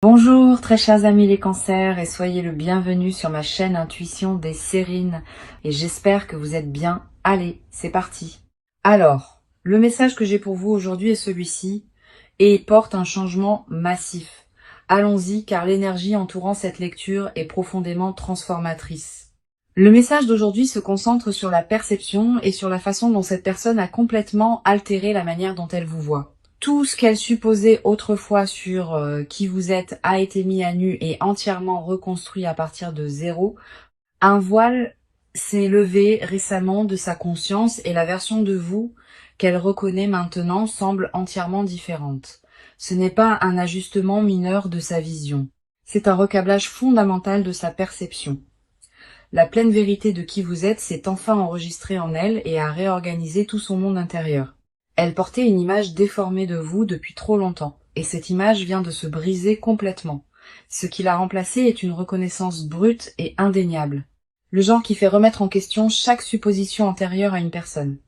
Bonjour très chers amis les cancers et soyez le bienvenu sur ma chaîne Intuition des Sérines et j'espère que vous êtes bien. Allez, c'est parti. Alors, le message que j'ai pour vous aujourd'hui est celui-ci et il porte un changement massif. Allons-y car l'énergie entourant cette lecture est profondément transformatrice. Le message d'aujourd'hui se concentre sur la perception et sur la façon dont cette personne a complètement altéré la manière dont elle vous voit. Tout ce qu'elle supposait autrefois sur qui vous êtes a été mis à nu et entièrement reconstruit à partir de zéro. Un voile s'est levé récemment de sa conscience et la version de vous qu'elle reconnaît maintenant semble entièrement différente. Ce n'est pas un ajustement mineur de sa vision. C'est un recablage fondamental de sa perception. La pleine vérité de qui vous êtes s'est enfin enregistrée en elle et a réorganisé tout son monde intérieur. Elle portait une image déformée de vous depuis trop longtemps, et cette image vient de se briser complètement. Ce qui l'a remplacée est une reconnaissance brute et indéniable. Le genre qui fait remettre en question chaque supposition antérieure à une personne.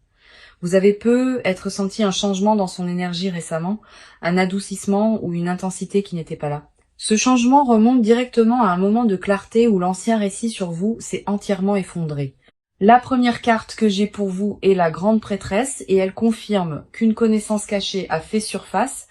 Vous avez peut-être senti un changement dans son énergie récemment, un adoucissement ou une intensité qui n'était pas là. Ce changement remonte directement à un moment de clarté où l'ancien récit sur vous s'est entièrement effondré. La première carte que j'ai pour vous est la grande prêtresse et elle confirme qu'une connaissance cachée a fait surface.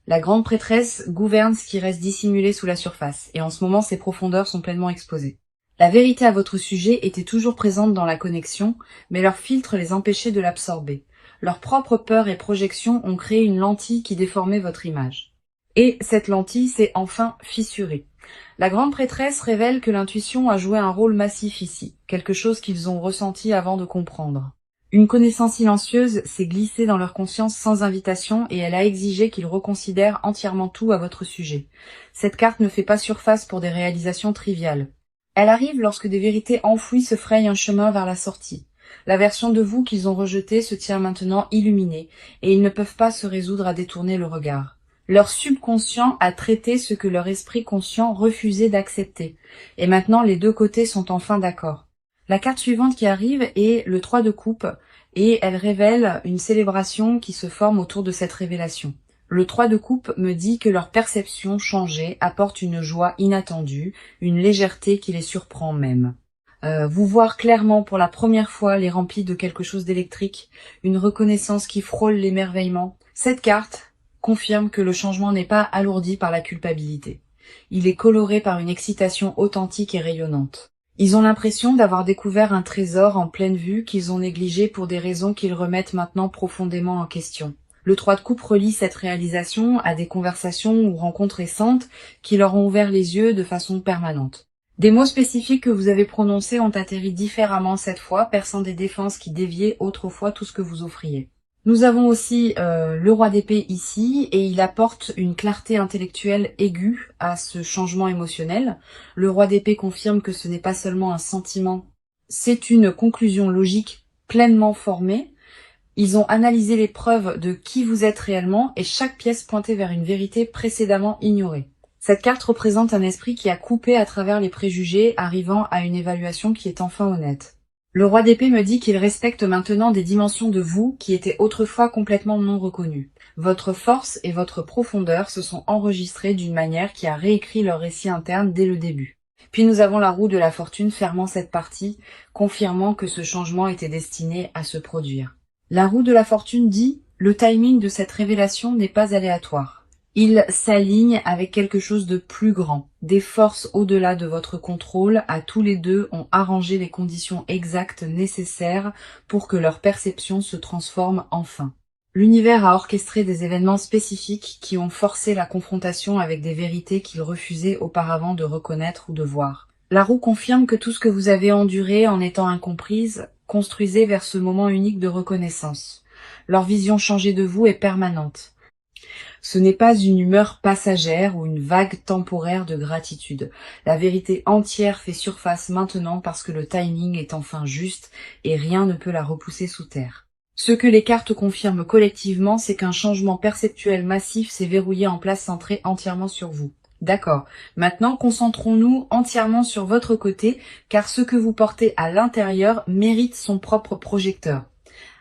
La grande prêtresse gouverne ce qui reste dissimulé sous la surface et en ce moment ses profondeurs sont pleinement exposées. La vérité à votre sujet était toujours présente dans la connexion, mais leur filtre les empêchait de l'absorber. Leurs propres peurs et projections ont créé une lentille qui déformait votre image. Et cette lentille s'est enfin fissurée. La grande prêtresse révèle que l'intuition a joué un rôle massif ici, quelque chose qu'ils ont ressenti avant de comprendre. Une connaissance silencieuse s'est glissée dans leur conscience sans invitation et elle a exigé qu'ils reconsidèrent entièrement tout à votre sujet. Cette carte ne fait pas surface pour des réalisations triviales. Elle arrive lorsque des vérités enfouies se frayent un chemin vers la sortie. La version de vous qu'ils ont rejetée se tient maintenant illuminée et ils ne peuvent pas se résoudre à détourner le regard. Leur subconscient a traité ce que leur esprit conscient refusait d'accepter. Et maintenant, les deux côtés sont enfin d'accord. La carte suivante qui arrive est le 3 de coupe et elle révèle une célébration qui se forme autour de cette révélation. Le 3 de coupe me dit que leur perception changée apporte une joie inattendue, une légèreté qui les surprend même. Vous voir clairement pour la première fois les remplit de quelque chose d'électrique, une reconnaissance qui frôle l'émerveillement. Cette carte confirme que le changement n'est pas alourdi par la culpabilité. Il est coloré par une excitation authentique et rayonnante. Ils ont l'impression d'avoir découvert un trésor en pleine vue qu'ils ont négligé pour des raisons qu'ils remettent maintenant profondément en question. Le 3 de coupe relie cette réalisation à des conversations ou rencontres récentes qui leur ont ouvert les yeux de façon permanente. Des mots spécifiques que vous avez prononcés ont atterri différemment cette fois, perçant des défenses qui déviaient autrefois tout ce que vous offriez. Nous avons aussi le roi d'épée ici, et il apporte une clarté intellectuelle aiguë à ce changement émotionnel. Le roi d'épée confirme que ce n'est pas seulement un sentiment, c'est une conclusion logique pleinement formée. Ils ont analysé les preuves de qui vous êtes réellement, et chaque pièce pointait vers une vérité précédemment ignorée. Cette carte représente un esprit qui a coupé à travers les préjugés, arrivant à une évaluation qui est enfin honnête. Le roi d'épée me dit qu'il respecte maintenant des dimensions de vous qui étaient autrefois complètement non reconnues. Votre force et votre profondeur se sont enregistrées d'une manière qui a réécrit leur récit interne dès le début. Puis nous avons la roue de la fortune fermant cette partie, confirmant que ce changement était destiné à se produire. La roue de la fortune dit « Le timing de cette révélation n'est pas aléatoire. Il s'aligne avec quelque chose de plus grand. Des forces au-delà de votre contrôle, à tous les deux, ont arrangé les conditions exactes nécessaires pour que leur perception se transforme enfin. L'univers a orchestré des événements spécifiques qui ont forcé la confrontation avec des vérités qu'ils refusaient auparavant de reconnaître ou de voir. La roue confirme que tout ce que vous avez enduré en étant incomprise construisait vers ce moment unique de reconnaissance. Leur vision changée de vous est permanente. Ce n'est pas une humeur passagère ou une vague temporaire de gratitude. La vérité entière fait surface maintenant parce que le timing est enfin juste et rien ne peut la repousser sous terre. Ce que les cartes confirment collectivement, c'est qu'un changement perceptuel massif s'est verrouillé en place centré entièrement sur vous. D'accord. Maintenant, concentrons-nous entièrement sur votre côté, car ce que vous portez à l'intérieur mérite son propre projecteur.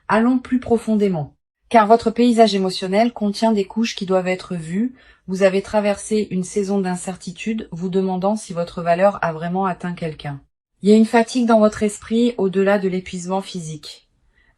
Allons plus profondément. Car votre paysage émotionnel contient des couches qui doivent être vues. Vous avez traversé une saison d'incertitude, vous demandant si votre valeur a vraiment atteint quelqu'un. Il y a une fatigue dans votre esprit au-delà de l'épuisement physique.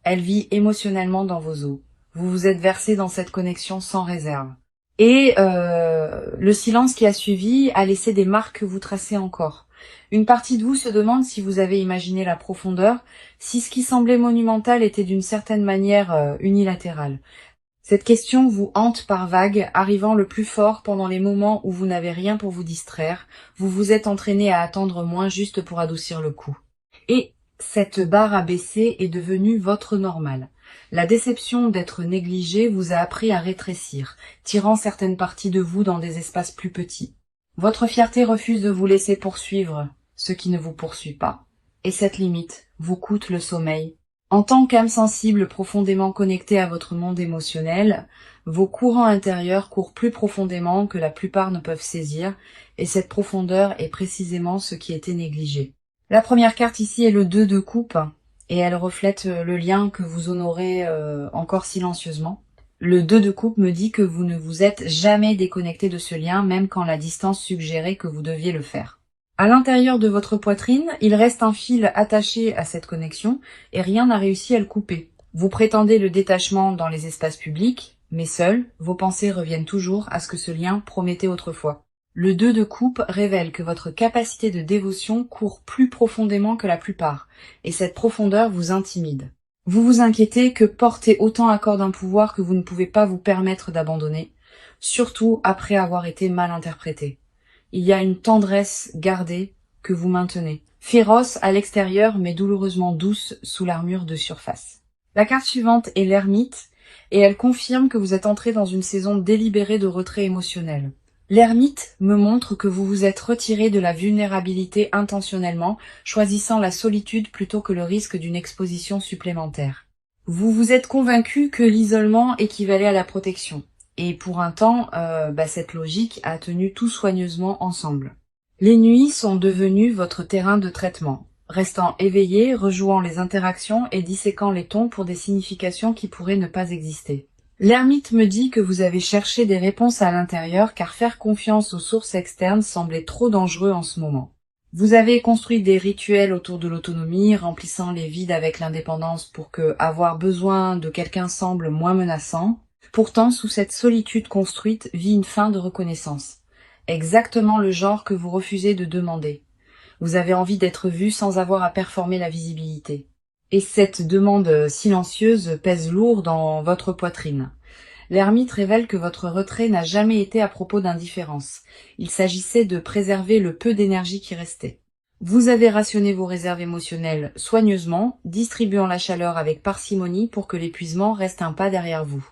Elle vit émotionnellement dans vos os. Vous vous êtes versé dans cette connexion sans réserve. Et le silence qui a suivi a laissé des marques que vous tracez encore. Une partie de vous se demande si vous avez imaginé la profondeur, si ce qui semblait monumental était d'une certaine manière unilatéral. Cette question vous hante par vagues, arrivant le plus fort pendant les moments où vous n'avez rien pour vous distraire. Vous vous êtes entraîné à attendre moins juste pour adoucir le coup. Et cette barre abaissée est devenue votre normal. La déception d'être négligé vous a appris à rétrécir, tirant certaines parties de vous dans des espaces plus petits. Votre fierté refuse de vous laisser poursuivre ce qui ne vous poursuit pas. Et cette limite vous coûte le sommeil. En tant qu'âme sensible profondément connectée à votre monde émotionnel, vos courants intérieurs courent plus profondément que la plupart ne peuvent saisir, et cette profondeur est précisément ce qui était négligé. La première carte ici est le 2 de coupe, et elle reflète le lien que vous honorez encore silencieusement. Le 2 de coupe me dit que vous ne vous êtes jamais déconnecté de ce lien, même quand la distance suggérait que vous deviez le faire. À l'intérieur de votre poitrine, il reste un fil attaché à cette connexion, et rien n'a réussi à le couper. Vous prétendez le détachement dans les espaces publics, mais seuls, vos pensées reviennent toujours à ce que ce lien promettait autrefois. Le 2 de coupe révèle que votre capacité de dévotion court plus profondément que la plupart, et cette profondeur vous intimide. Vous vous inquiétez que porter autant à corps d'un pouvoir que vous ne pouvez pas vous permettre d'abandonner, surtout après avoir été mal interprété. Il y a une tendresse gardée que vous maintenez, féroce à l'extérieur mais douloureusement douce sous l'armure de surface. La carte suivante est l'ermite, et elle confirme que vous êtes entré dans une saison délibérée de retrait émotionnel. L'ermite me montre que vous vous êtes retiré de la vulnérabilité intentionnellement, choisissant la solitude plutôt que le risque d'une exposition supplémentaire. Vous vous êtes convaincu que l'isolement équivalait à la protection. Et pour un temps, cette logique a tenu tout soigneusement ensemble. Les nuits sont devenues votre terrain de traitement, restant éveillé, rejouant les interactions et disséquant les tons pour des significations qui pourraient ne pas exister. L'ermite me dit que vous avez cherché des réponses à l'intérieur car faire confiance aux sources externes semblait trop dangereux en ce moment. Vous avez construit des rituels autour de l'autonomie, remplissant les vides avec l'indépendance pour que avoir besoin de quelqu'un semble moins menaçant. Pourtant, sous cette solitude construite vit une fin de reconnaissance. Exactement le genre que vous refusez de demander. Vous avez envie d'être vu sans avoir à performer la visibilité. Et cette demande silencieuse pèse lourd dans votre poitrine. L'ermite révèle que votre retrait n'a jamais été à propos d'indifférence. Il s'agissait de préserver le peu d'énergie qui restait. Vous avez rationné vos réserves émotionnelles soigneusement, distribuant la chaleur avec parcimonie pour que l'épuisement reste un pas derrière vous.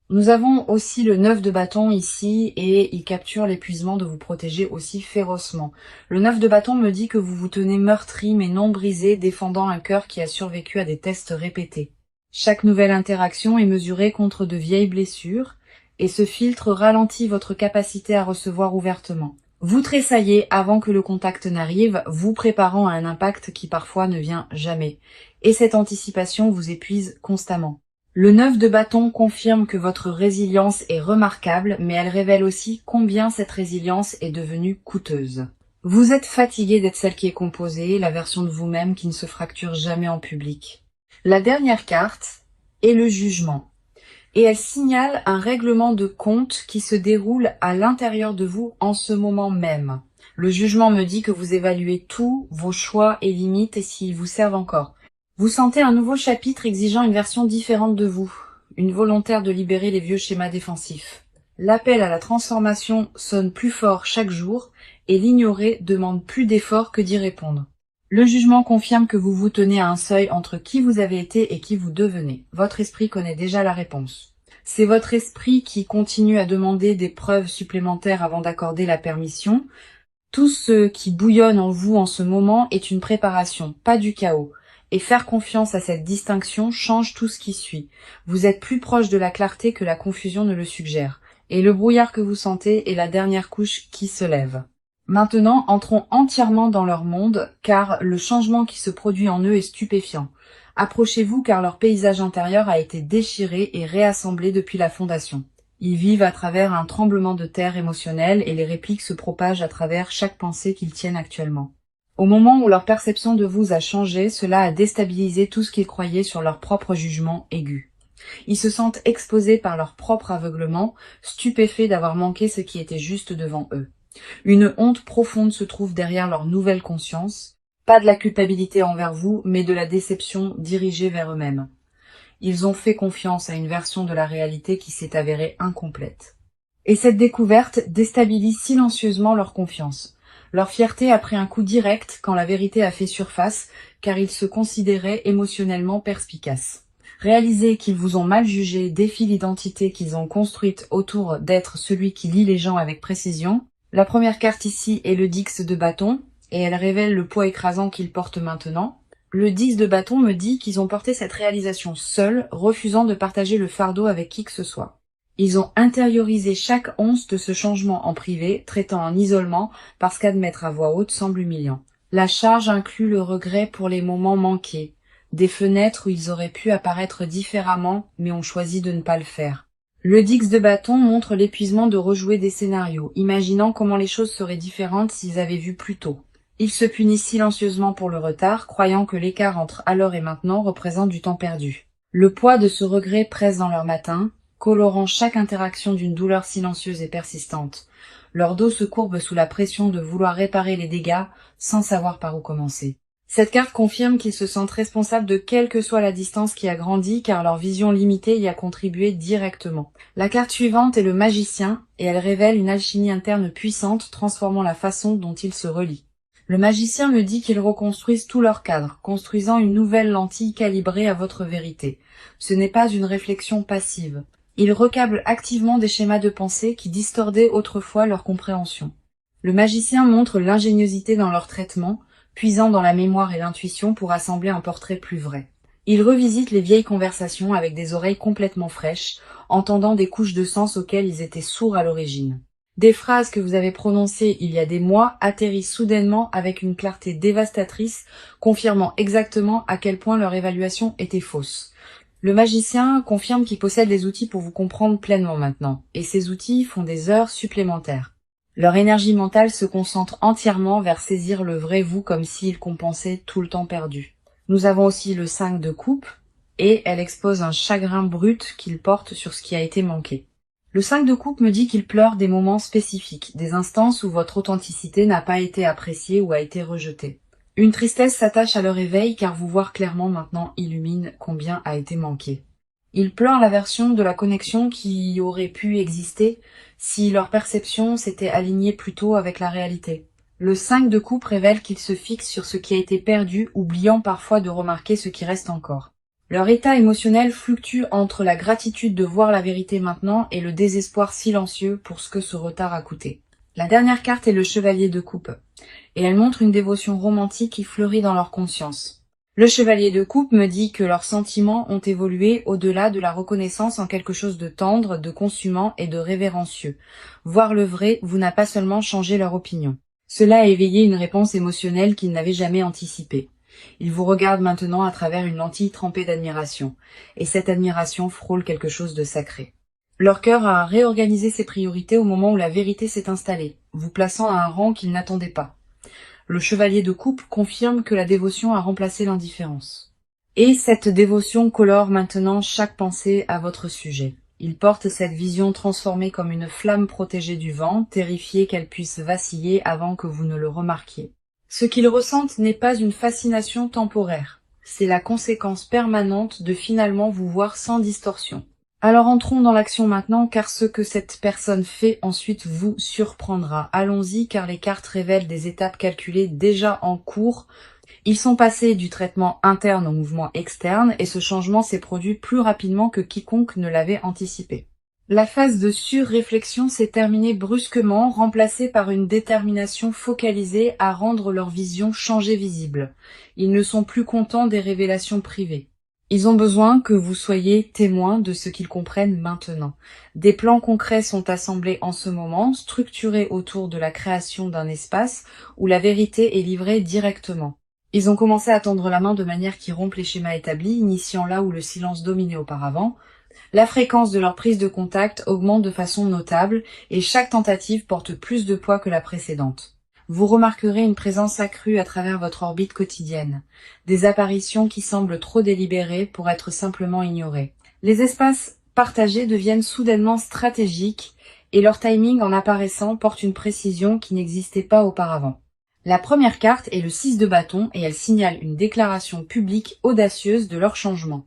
Nous avons aussi le 9 de bâton ici et il capture l'épuisement de vous protéger aussi férocement. Le 9 de bâton me dit que vous vous tenez meurtri mais non brisé, défendant un cœur qui a survécu à des tests répétés. Chaque nouvelle interaction est mesurée contre de vieilles blessures et ce filtre ralentit votre capacité à recevoir ouvertement. Vous tressaillez avant que le contact n'arrive, vous préparant à un impact qui parfois ne vient jamais. Et cette anticipation vous épuise constamment. Le 9 de bâton confirme que votre résilience est remarquable, mais elle révèle aussi combien cette résilience est devenue coûteuse. Vous êtes fatigué d'être celle qui est composée, la version de vous-même qui ne se fracture jamais en public. La dernière carte est le jugement, et elle signale un règlement de compte qui se déroule à l'intérieur de vous en ce moment même. Le jugement me dit que vous évaluez tous vos choix et limites et s'ils vous servent encore. Vous sentez un nouveau chapitre exigeant une version différente de vous, une volontaire de libérer les vieux schémas défensifs. L'appel à la transformation sonne plus fort chaque jour et l'ignorer demande plus d'efforts que d'y répondre. Le jugement confirme que vous vous tenez à un seuil entre qui vous avez été et qui vous devenez. Votre esprit connaît déjà la réponse. C'est votre esprit qui continue à demander des preuves supplémentaires avant d'accorder la permission. Tout ce qui bouillonne en vous en ce moment est une préparation, pas du chaos. Et faire confiance à cette distinction change tout ce qui suit. Vous êtes plus proche de la clarté que la confusion ne le suggère. Et le brouillard que vous sentez est la dernière couche qui se lève. Maintenant, entrons entièrement dans leur monde, car le changement qui se produit en eux est stupéfiant. Approchez-vous car leur paysage intérieur a été déchiré et réassemblé depuis la fondation. Ils vivent à travers un tremblement de terre émotionnel et les répliques se propagent à travers chaque pensée qu'ils tiennent actuellement. Au moment où leur perception de vous a changé, cela a déstabilisé tout ce qu'ils croyaient sur leur propre jugement aigu. Ils se sentent exposés par leur propre aveuglement, stupéfaits d'avoir manqué ce qui était juste devant eux. Une honte profonde se trouve derrière leur nouvelle conscience, pas de la culpabilité envers vous, mais de la déception dirigée vers eux-mêmes. Ils ont fait confiance à une version de la réalité qui s'est avérée incomplète. Et cette découverte déstabilise silencieusement leur confiance. Leur fierté a pris un coup direct quand la vérité a fait surface, car ils se considéraient émotionnellement perspicaces. Réaliser qu'ils vous ont mal jugé défie l'identité qu'ils ont construite autour d'être celui qui lie les gens avec précision. La première carte ici est le 10 de bâton, et elle révèle le poids écrasant qu'ils portent maintenant. Le 10 de bâton me dit qu'ils ont porté cette réalisation seuls, refusant de partager le fardeau avec qui que ce soit. Ils ont intériorisé chaque once de ce changement en privé, traitant en isolement, parce qu'admettre à voix haute semble humiliant. La charge inclut le regret pour les moments manqués, des fenêtres où ils auraient pu apparaître différemment, mais ont choisi de ne pas le faire. Le 10 de bâton montre l'épuisement de rejouer des scénarios, imaginant comment les choses seraient différentes s'ils avaient vu plus tôt. Ils se punissent silencieusement pour le retard, croyant que l'écart entre alors et maintenant représente du temps perdu. Le poids de ce regret presse dans leur matin, colorant chaque interaction d'une douleur silencieuse et persistante. Leur dos se courbe sous la pression de vouloir réparer les dégâts sans savoir par où commencer. Cette carte confirme qu'ils se sentent responsables de quelle que soit la distance qui a grandi car leur vision limitée y a contribué directement. La carte suivante est le magicien et elle révèle une alchimie interne puissante transformant la façon dont ils se relient. Le magicien me dit qu'ils reconstruisent tout leur cadre, construisant une nouvelle lentille calibrée à votre vérité. Ce n'est pas une réflexion passive. Ils recablent activement des schémas de pensée qui distordaient autrefois leur compréhension. Le magicien montre l'ingéniosité dans leur traitement, puisant dans la mémoire et l'intuition pour assembler un portrait plus vrai. Il revisite les vieilles conversations avec des oreilles complètement fraîches, entendant des couches de sens auxquelles ils étaient sourds à l'origine. Des phrases que vous avez prononcées il y a des mois atterrissent soudainement avec une clarté dévastatrice, confirmant exactement à quel point leur évaluation était fausse. Le magicien confirme qu'il possède les outils pour vous comprendre pleinement maintenant, et ces outils font des heures supplémentaires. Leur énergie mentale se concentre entièrement vers saisir le vrai vous comme s'il compensait tout le temps perdu. Nous avons aussi le 5 de coupe, et elle expose un chagrin brut qu'il porte sur ce qui a été manqué. Le 5 de coupe me dit qu'il pleure des moments spécifiques, des instances où votre authenticité n'a pas été appréciée ou a été rejetée. Une tristesse s'attache à leur éveil car vous voir clairement maintenant illumine combien a été manqué. Ils pleurent la version de la connexion qui aurait pu exister si leur perception s'était alignée plus tôt avec la réalité. Le 5 de coupe révèle qu'ils se fixent sur ce qui a été perdu, oubliant parfois de remarquer ce qui reste encore. Leur état émotionnel fluctue entre la gratitude de voir la vérité maintenant et le désespoir silencieux pour ce que ce retard a coûté. La dernière carte est le chevalier de coupe, et elle montre une dévotion romantique qui fleurit dans leur conscience. Le chevalier de coupe me dit que leurs sentiments ont évolué au-delà de la reconnaissance en quelque chose de tendre, de consumant et de révérencieux. Voir le vrai vous n'a pas seulement changé leur opinion. Cela a éveillé une réponse émotionnelle qu'ils n'avaient jamais anticipée. Ils vous regardent maintenant à travers une lentille trempée d'admiration, et cette admiration frôle quelque chose de sacré. Leur cœur a réorganisé ses priorités au moment où la vérité s'est installée, vous plaçant à un rang qu'ils n'attendaient pas. Le chevalier de coupe confirme que la dévotion a remplacé l'indifférence. Et cette dévotion colore maintenant chaque pensée à votre sujet. Ils portent cette vision transformée comme une flamme protégée du vent, terrifiés qu'elle puisse vaciller avant que vous ne le remarquiez. Ce qu'ils ressentent n'est pas une fascination temporaire, c'est la conséquence permanente de finalement vous voir sans distorsion. Alors entrons dans l'action maintenant, car ce que cette personne fait ensuite vous surprendra. Allons-y, car les cartes révèlent des étapes calculées déjà en cours. Ils sont passés du traitement interne au mouvement externe, et ce changement s'est produit plus rapidement que quiconque ne l'avait anticipé. La phase de surréflexion s'est terminée brusquement, remplacée par une détermination focalisée à rendre leur vision changée visible. Ils ne sont plus contents des révélations privées. Ils ont besoin que vous soyez témoin de ce qu'ils comprennent maintenant. Des plans concrets sont assemblés en ce moment, structurés autour de la création d'un espace où la vérité est livrée directement. Ils ont commencé à tendre la main de manière qui rompe les schémas établis, initiant là où le silence dominait auparavant. La fréquence de leur prise de contact augmente de façon notable et chaque tentative porte plus de poids que la précédente. Vous remarquerez une présence accrue à travers votre orbite quotidienne, des apparitions qui semblent trop délibérées pour être simplement ignorées. Les espaces partagés deviennent soudainement stratégiques et leur timing en apparaissant porte une précision qui n'existait pas auparavant. La première carte est le 6 de bâton et elle signale une déclaration publique audacieuse de leur changement.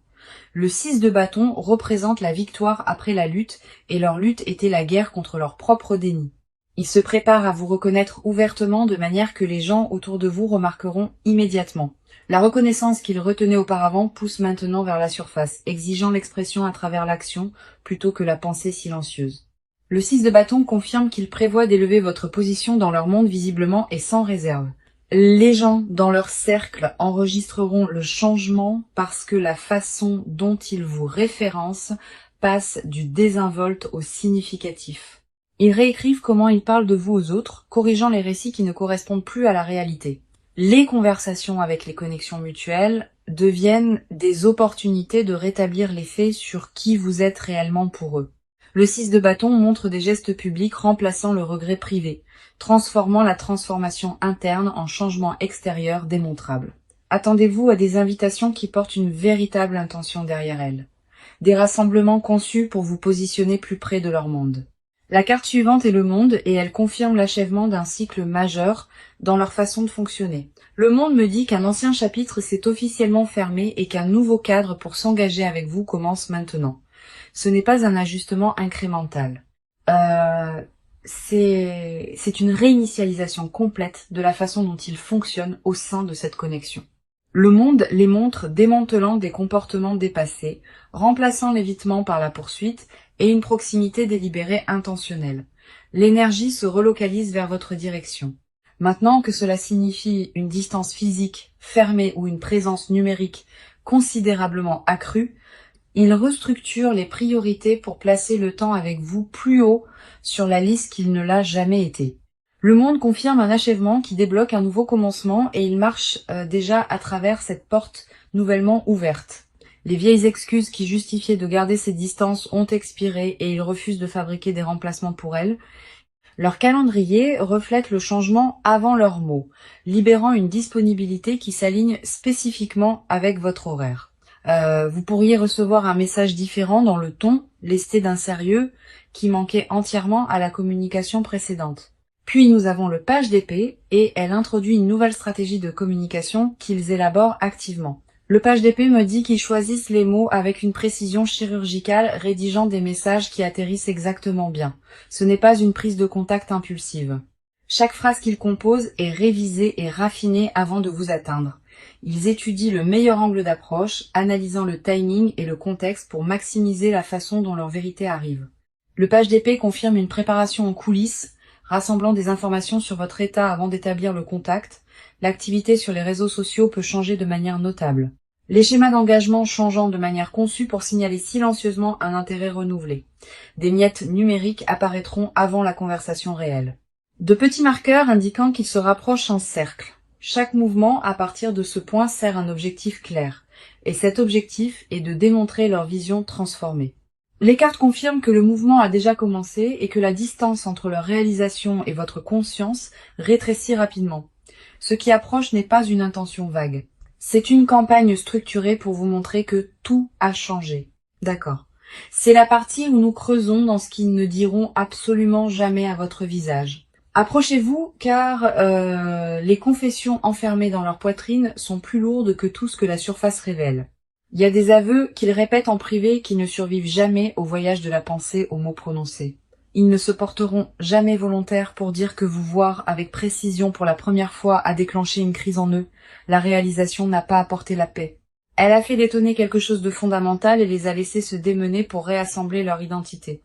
Le 6 de bâton représente la victoire après la lutte et leur lutte était la guerre contre leur propre déni. Ils se préparent à vous reconnaître ouvertement de manière que les gens autour de vous remarqueront immédiatement. La reconnaissance qu'ils retenaient auparavant pousse maintenant vers la surface, exigeant l'expression à travers l'action plutôt que la pensée silencieuse. Le 6 de bâton confirme qu'ils prévoient d'élever votre position dans leur monde visiblement et sans réserve. Les gens dans leur cercle enregistreront le changement parce que la façon dont ils vous référencent passe du désinvolte au significatif. Ils réécrivent comment ils parlent de vous aux autres, corrigeant les récits qui ne correspondent plus à la réalité. Les conversations avec les connexions mutuelles deviennent des opportunités de rétablir les faits sur qui vous êtes réellement pour eux. Le 6 de bâton montre des gestes publics remplaçant le regret privé, transformant la transformation interne en changement extérieur démontrable. Attendez-vous à des invitations qui portent une véritable intention derrière elles. Des rassemblements conçus pour vous positionner plus près de leur monde. La carte suivante est le monde et elle confirme l'achèvement d'un cycle majeur dans leur façon de fonctionner. Le monde me dit qu'un ancien chapitre s'est officiellement fermé et qu'un nouveau cadre pour s'engager avec vous commence maintenant. Ce n'est pas un ajustement incrémental. C'est une réinitialisation complète de la façon dont ils fonctionnent au sein de cette connexion. Le monde les montre démantelant des comportements dépassés, remplaçant l'évitement par la poursuite et une proximité délibérée intentionnelle. L'énergie se relocalise vers votre direction. Maintenant que cela signifie une distance physique fermée ou une présence numérique considérablement accrue, il restructure les priorités pour placer le temps avec vous plus haut sur la liste qu'il ne l'a jamais été. Le monde confirme un achèvement qui débloque un nouveau commencement et il marche déjà à travers cette porte nouvellement ouverte. Les vieilles excuses qui justifiaient de garder ces distances ont expiré et ils refusent de fabriquer des remplacements pour elles. Leur calendrier reflète le changement avant leurs mots, libérant une disponibilité qui s'aligne spécifiquement avec votre horaire. Vous pourriez recevoir un message différent dans le ton, lesté d'un sérieux, qui manquait entièrement à la communication précédente. Puis nous avons le page d'épée, et elle introduit une nouvelle stratégie de communication qu'ils élaborent activement. Le page d'épée me dit qu'ils choisissent les mots avec une précision chirurgicale, rédigeant des messages qui atterrissent exactement bien. Ce n'est pas une prise de contact impulsive. Chaque phrase qu'ils composent est révisée et raffinée avant de vous atteindre. Ils étudient le meilleur angle d'approche, analysant le timing et le contexte pour maximiser la façon dont leur vérité arrive. Le page d'épée confirme une préparation en coulisses, rassemblant des informations sur votre état avant d'établir le contact. L'activité sur les réseaux sociaux peut changer de manière notable. Les schémas d'engagement changeant de manière conçue pour signaler silencieusement un intérêt renouvelé. Des miettes numériques apparaîtront avant la conversation réelle. De petits marqueurs indiquant qu'ils se rapprochent en cercle. Chaque mouvement à partir de ce point sert un objectif clair, et cet objectif est de démontrer leur vision transformée. Les cartes confirment que le mouvement a déjà commencé et que la distance entre leur réalisation et votre conscience rétrécit rapidement. Ce qui approche n'est pas une intention vague. C'est une campagne structurée pour vous montrer que tout a changé. D'accord. C'est la partie où nous creusons dans ce qu'ils ne diront absolument jamais à votre visage. Approchez-vous car les confessions enfermées dans leur poitrine sont plus lourdes que tout ce que la surface révèle. Il y a des aveux qu'ils répètent en privé qui ne survivent jamais au voyage de la pensée aux mots prononcés. Ils ne se porteront jamais volontaires pour dire que vous voir avec précision pour la première fois a déclenché une crise en eux. La réalisation n'a pas apporté la paix. Elle a fait détonner quelque chose de fondamental et les a laissés se démener pour réassembler leur identité.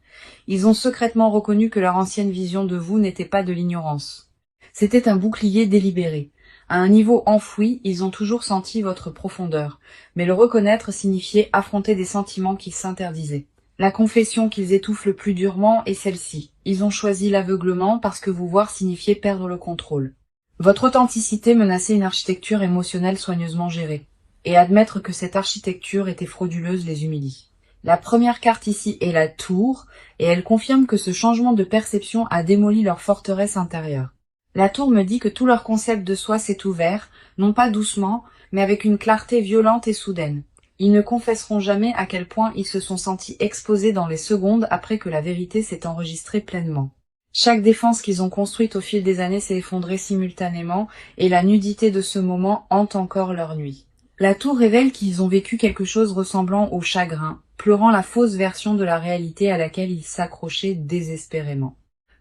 Ils ont secrètement reconnu que leur ancienne vision de vous n'était pas de l'ignorance. C'était un bouclier délibéré, À un niveau enfoui, ils ont toujours senti votre profondeur, mais le reconnaître signifiait affronter des sentiments qu'ils s'interdisaient. La confession qu'ils étouffent le plus durement est celle-ci. Ils ont choisi l'aveuglement parce que vous voir signifiait perdre le contrôle. Votre authenticité menaçait une architecture émotionnelle soigneusement gérée, et admettre que cette architecture était frauduleuse les humilie. La première carte ici est la tour, et elle confirme que ce changement de perception a démoli leur forteresse intérieure. La tour me dit que tout leur concept de soi s'est ouvert, non pas doucement, mais avec une clarté violente et soudaine. Ils ne confesseront jamais à quel point ils se sont sentis exposés dans les secondes après que la vérité s'est enregistrée pleinement. Chaque défense qu'ils ont construite au fil des années s'est effondrée simultanément, et la nudité de ce moment hante encore leur nuit. La tour révèle qu'ils ont vécu quelque chose ressemblant au chagrin, pleurant la fausse version de la réalité à laquelle ils s'accrochaient désespérément.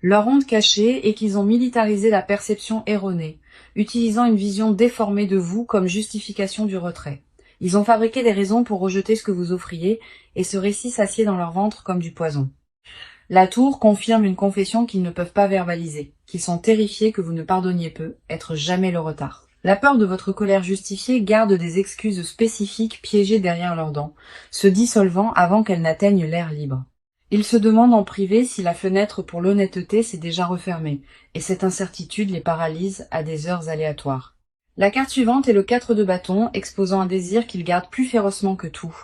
Leur honte cachée est qu'ils ont militarisé la perception erronée, utilisant une vision déformée de vous comme justification du retrait. Ils ont fabriqué des raisons pour rejeter ce que vous offriez, et ce récit s'assied dans leur ventre comme du poison. La tour confirme une confession qu'ils ne peuvent pas verbaliser, qu'ils sont terrifiés que vous ne pardonniez peu, être jamais le retard. La peur de votre colère justifiée garde des excuses spécifiques piégées derrière leurs dents, se dissolvant avant qu'elles n'atteignent l'air libre. Ils se demandent en privé si la fenêtre pour l'honnêteté s'est déjà refermée, et cette incertitude les paralyse à des heures aléatoires. La carte suivante est le 4 de bâton, exposant un désir qu'ils gardent plus férocement que tout.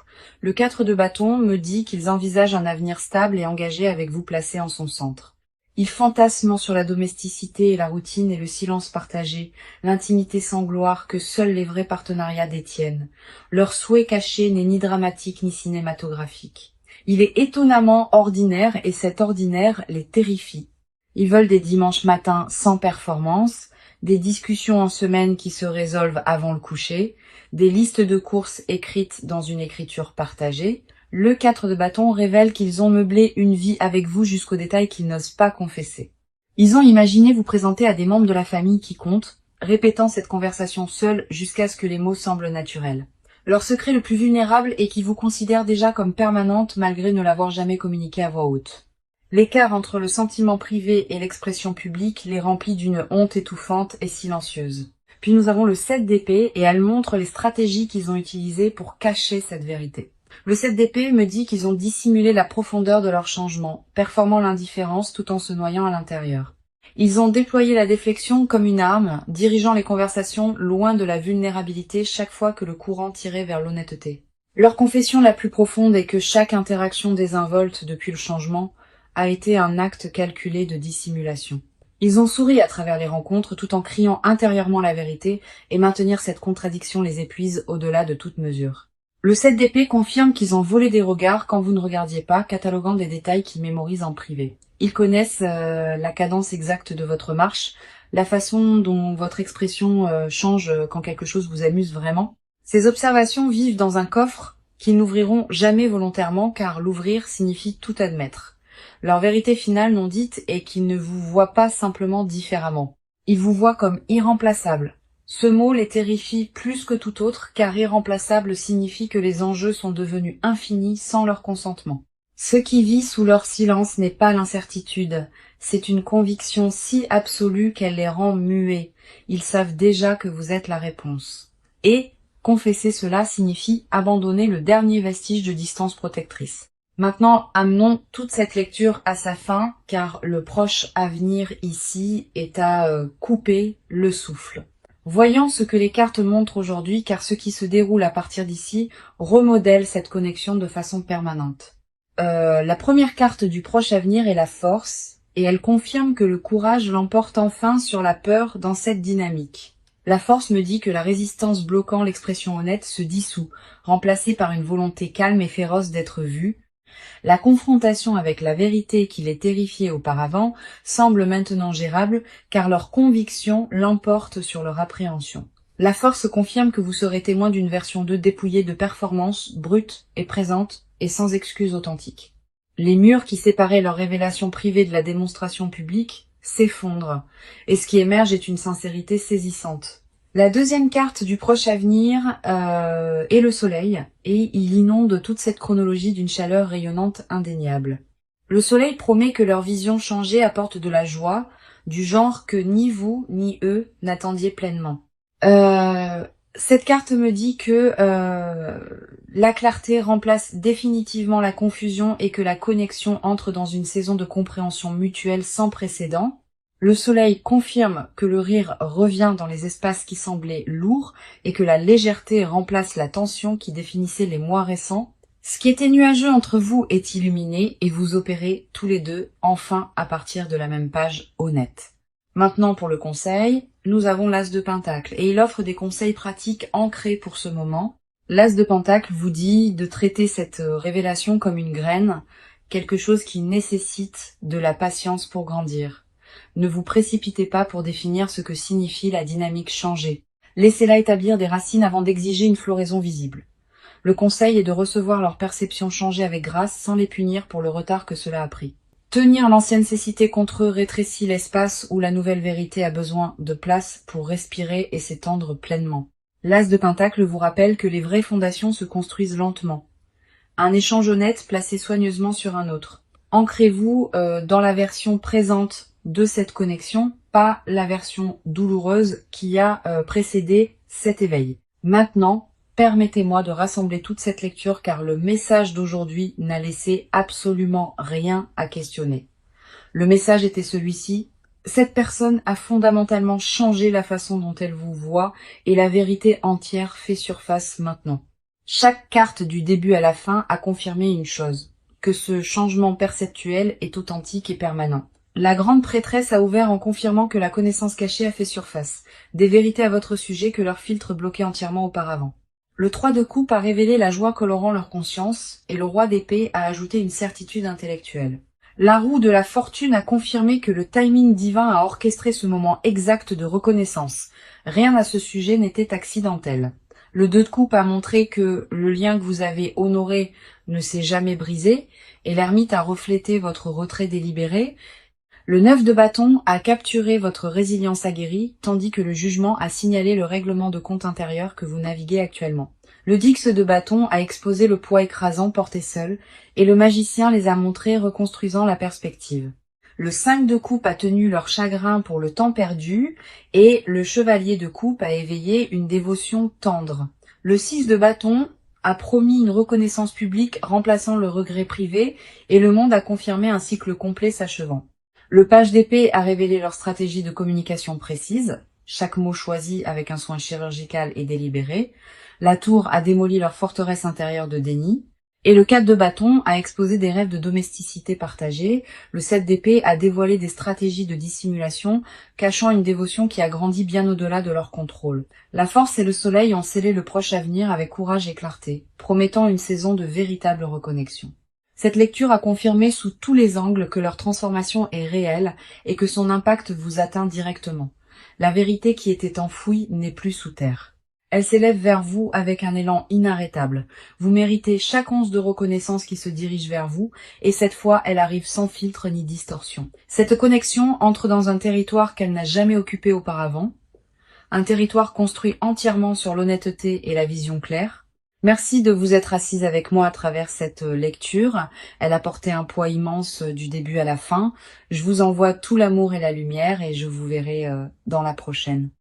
Le 4 de bâton me dit qu'ils envisagent un avenir stable et engagé avec vous placé en son centre. Ils fantasment sur la domesticité et la routine et le silence partagé, l'intimité sans gloire que seuls les vrais partenariats détiennent. Leur souhait caché n'est ni dramatique ni cinématographique. Il est étonnamment ordinaire et cet ordinaire les terrifie. Ils veulent des dimanches matins sans performance, des discussions en semaine qui se résolvent avant le coucher, des listes de courses écrites dans une écriture partagée. Le 4 de bâton révèle qu'ils ont meublé une vie avec vous jusqu'aux détails qu'ils n'osent pas confesser. Ils ont imaginé vous présenter à des membres de la famille qui comptent, répétant cette conversation seule jusqu'à ce que les mots semblent naturels. Leur secret le plus vulnérable est qu'ils vous considèrent déjà comme permanente malgré ne l'avoir jamais communiqué à voix haute. L'écart entre le sentiment privé et l'expression publique les remplit d'une honte étouffante et silencieuse. Puis nous avons le 7 d'épée et elle montre les stratégies qu'ils ont utilisées pour cacher cette vérité. Le 7 d'épée me dit qu'ils ont dissimulé la profondeur de leur changement, performant l'indifférence tout en se noyant à l'intérieur. Ils ont déployé la déflexion comme une arme, dirigeant les conversations loin de la vulnérabilité chaque fois que le courant tirait vers l'honnêteté. Leur confession la plus profonde est que chaque interaction désinvolte depuis le changement a été un acte calculé de dissimulation. Ils ont souri à travers les rencontres tout en criant intérieurement la vérité, et maintenir cette contradiction les épuise au-delà de toute mesure. Le 7 d'épée confirme qu'ils ont volé des regards quand vous ne regardiez pas, cataloguant des détails qu'ils mémorisent en privé. Ils connaissent la cadence exacte de votre marche, la façon dont votre expression change quand quelque chose vous amuse vraiment. Ces observations vivent dans un coffre qu'ils n'ouvriront jamais volontairement car l'ouvrir signifie tout admettre. Leur vérité finale non dite est qu'ils ne vous voient pas simplement différemment. Ils vous voient comme irremplaçable. Ce mot les terrifie plus que tout autre car irremplaçable signifie que les enjeux sont devenus infinis sans leur consentement. Ce qui vit sous leur silence n'est pas l'incertitude, c'est une conviction si absolue qu'elle les rend muets. Ils savent déjà que vous êtes la réponse. Et confesser cela signifie abandonner le dernier vestige de distance protectrice. Maintenant, amenons toute cette lecture à sa fin, car le proche avenir ici est à couper le souffle. Voyons ce que les cartes montrent aujourd'hui, car ce qui se déroule à partir d'ici remodèle cette connexion de façon permanente. La première carte du proche avenir est la force, et elle confirme que le courage l'emporte enfin sur la peur dans cette dynamique. La force me dit que la résistance bloquant l'expression honnête se dissout, remplacée par une volonté calme et féroce d'être vue. La confrontation avec la vérité qui les terrifiait auparavant semble maintenant gérable, car leur conviction l'emporte sur leur appréhension. La force confirme que vous serez témoin d'une version 2 dépouillée de performance, brute et présente, et sans excuse authentique. Les murs qui séparaient leur révélation privée de la démonstration publique s'effondrent, et ce qui émerge est une sincérité saisissante. La deuxième carte du proche avenir est le soleil, et il inonde toute cette chronologie d'une chaleur rayonnante indéniable. Le soleil promet que leur vision changée apporte de la joie, du genre que ni vous ni eux n'attendiez pleinement. Cette carte me dit que la clarté remplace définitivement la confusion et que la connexion entre dans une saison de compréhension mutuelle sans précédent. Le soleil confirme que le rire revient dans les espaces qui semblaient lourds et que la légèreté remplace la tension qui définissait les mois récents. Ce qui était nuageux entre vous est illuminé et vous opérez tous les deux enfin à partir de la même page honnête. Maintenant pour le conseil, nous avons l'As de Pentacle et il offre des conseils pratiques ancrés pour ce moment. L'As de Pentacle vous dit de traiter cette révélation comme une graine, quelque chose qui nécessite de la patience pour grandir. Ne vous précipitez pas pour définir ce que signifie la dynamique changée. Laissez-la établir des racines avant d'exiger une floraison visible. Le conseil est de recevoir leur perception changer avec grâce sans les punir pour le retard que cela a pris. Tenir l'ancienne cécité contre eux rétrécit l'espace où la nouvelle vérité a besoin de place pour respirer et s'étendre pleinement. L'As de Pentacle vous rappelle que les vraies fondations se construisent lentement. Un échange honnête placé soigneusement sur un autre. Ancrez-vous dans la version présente de cette connexion, pas la version douloureuse qui a précédé cet éveil. Maintenant, permettez-moi de rassembler toute cette lecture car le message d'aujourd'hui n'a laissé absolument rien à questionner. Le message était celui-ci. Cette personne a fondamentalement changé la façon dont elle vous voit et la vérité entière fait surface maintenant. Chaque carte du début à la fin a confirmé une chose, que ce changement perceptuel est authentique et permanent. La grande prêtresse a ouvert en confirmant que la connaissance cachée a fait surface, des vérités à votre sujet que leur filtre bloquait entièrement auparavant. Le 3 de coupe a révélé la joie colorant leur conscience, et le roi d'épée a ajouté une certitude intellectuelle. La roue de la fortune a confirmé que le timing divin a orchestré ce moment exact de reconnaissance. Rien à ce sujet n'était accidentel. Le 2 de coupe a montré que le lien que vous avez honoré ne s'est jamais brisé, et l'ermite a reflété votre retrait délibéré. Le 9 de bâton a capturé votre résilience aguerrie, tandis que le jugement a signalé le règlement de compte intérieur que vous naviguez actuellement. Le 10 de bâton a exposé le poids écrasant porté seul, et le magicien les a montrés reconstruisant la perspective. Le 5 de coupe a tenu leur chagrin pour le temps perdu, et le chevalier de coupe a éveillé une dévotion tendre. Le 6 de bâton a promis une reconnaissance publique remplaçant le regret privé, et le monde a confirmé un cycle complet s'achevant. Le page d'épée a révélé leur stratégie de communication précise, chaque mot choisi avec un soin chirurgical et délibéré. La tour a démoli leur forteresse intérieure de déni. Et le 4 de bâton a exposé des rêves de domesticité partagée. Le 7 d'épée a dévoilé des stratégies de dissimulation, cachant une dévotion qui a grandi bien au-delà de leur contrôle. La force et le soleil ont scellé le proche avenir avec courage et clarté, promettant une saison de véritable reconnexion. Cette lecture a confirmé sous tous les angles que leur transformation est réelle et que son impact vous atteint directement. La vérité qui était enfouie n'est plus sous terre. Elle s'élève vers vous avec un élan inarrêtable. Vous méritez chaque once de reconnaissance qui se dirige vers vous, et cette fois, elle arrive sans filtre ni distorsion. Cette connexion entre dans un territoire qu'elle n'a jamais occupé auparavant, un territoire construit entièrement sur l'honnêteté et la vision claire. Merci de vous être assise avec moi à travers cette lecture. Elle a porté un poids immense du début à la fin. Je vous envoie tout l'amour et la lumière et je vous verrai dans la prochaine.